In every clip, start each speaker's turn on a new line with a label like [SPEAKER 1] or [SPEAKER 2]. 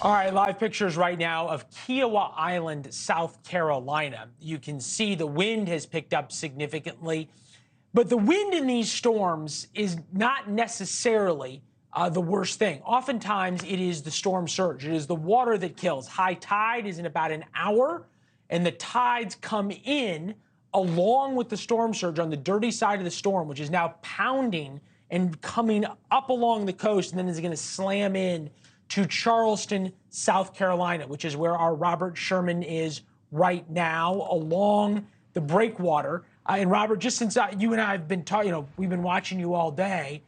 [SPEAKER 1] All right, live pictures right now of Kiowa Island, South Carolina. You can see the wind has picked up significantly, but the wind in these storms is not necessarily the worst thing. Oftentimes, it is the storm surge. It is the water that kills. High tide is in about an hour, and the tides come in along with the storm surge on the dirty side of the storm, which is now pounding and coming up along the coast, and then is going to slam in to Charleston, South Carolina, which is where our Robert Sherman is right now along the breakwater. And Robert, just since you and I have been talking, we've been watching you all day,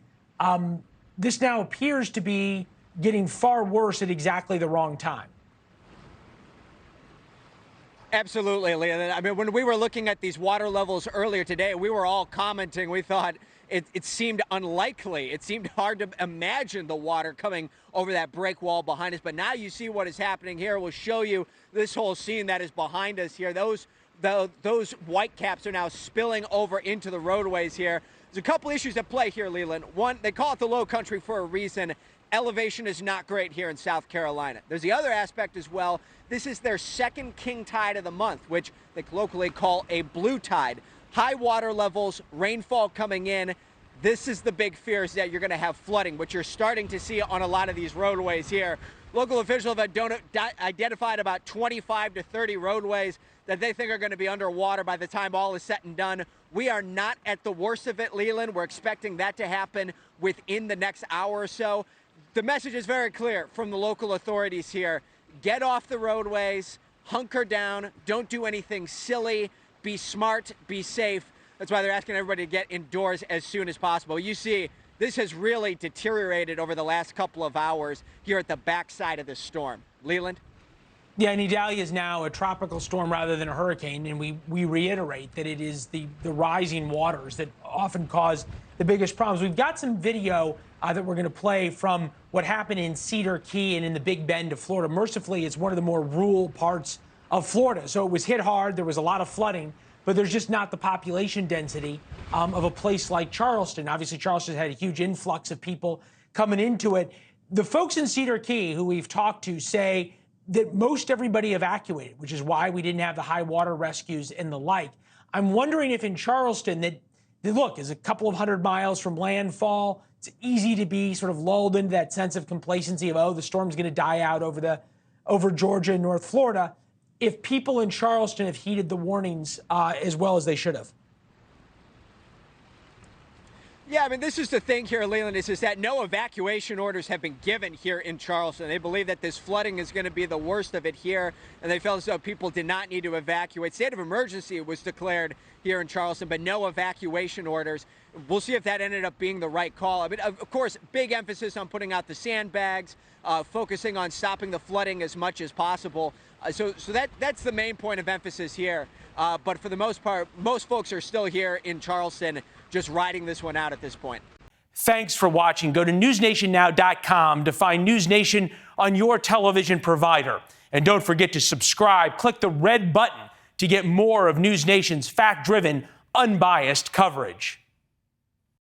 [SPEAKER 1] this now appears to be getting far worse at exactly the wrong time.
[SPEAKER 2] Absolutely, Leland. I mean, when we were looking at these water levels earlier today, we were all commenting. We thought it seemed unlikely. It seemed hard to imagine the water coming over that break wall behind us. But now you see what is happening here. We'll show you this whole scene that is behind us here. Those white caps are now spilling over into the roadways here. There's a couple issues at play here, Leland. One, they call it the low country for a reason. Elevation is not great here in South Carolina. There's the other aspect as well. This is their second king tide of the month, which they locally call a blue tide. High water levels, rainfall coming in. This is the big fear, is that you're going to have flooding, which you're starting to see on a lot of these roadways here. Local officials have identified about 25 to 30 roadways that they think are going to be underwater by the time all is said and done. We are not at the worst of it, Leland. We're expecting that to happen within the next hour or so. The message is very clear from the local authorities here. Get off the roadways, hunker down, don't do anything silly, be smart, be safe. That's why they're asking everybody to get indoors as soon as possible. You see, this has really deteriorated over the last couple of hours here at the backside of the storm. Leland?
[SPEAKER 1] Yeah, and Idalia is now a tropical storm rather than a hurricane, and we reiterate that it is the rising waters that often cause the biggest problems. We've got some video that we're going to play from what happened in Cedar Key and in the Big Bend of Florida. Mercifully, it's one of the more rural parts of Florida, so it was hit hard. There was a lot of flooding, but there's just not the population density of a place like Charleston. Obviously, Charleston had a huge influx of people coming into it. The folks in Cedar Key who we've talked to say that most everybody evacuated, which is why we didn't have the high water rescues and the like. I'm wondering if in Charleston that look, is a couple of 100 miles from landfall. It's easy to be sort of lulled into that sense of complacency of, oh, the storm's going to die out over Georgia and North Florida. If people in Charleston have heeded the warnings as well as they should have.
[SPEAKER 2] Yeah, I mean, this is the thing here, Leland, is that no evacuation orders have been given here in Charleston. They believe that this flooding is going to be the worst of it here, and they felt as though people did not need to evacuate. State of emergency was declared here in Charleston, but no evacuation orders. We'll see if that ended up being the right call. I mean, of course, big emphasis on putting out the sandbags, focusing on stopping the flooding as much as possible. So that's the main point of emphasis here. But for the most part, most folks are still here in Charleston just riding this one out at this point.
[SPEAKER 1] Thanks for watching. Go to newsnationnow.com to find NewsNation on your television provider. And don't forget to subscribe. Click the red button to get more of NewsNation's fact-driven, unbiased coverage.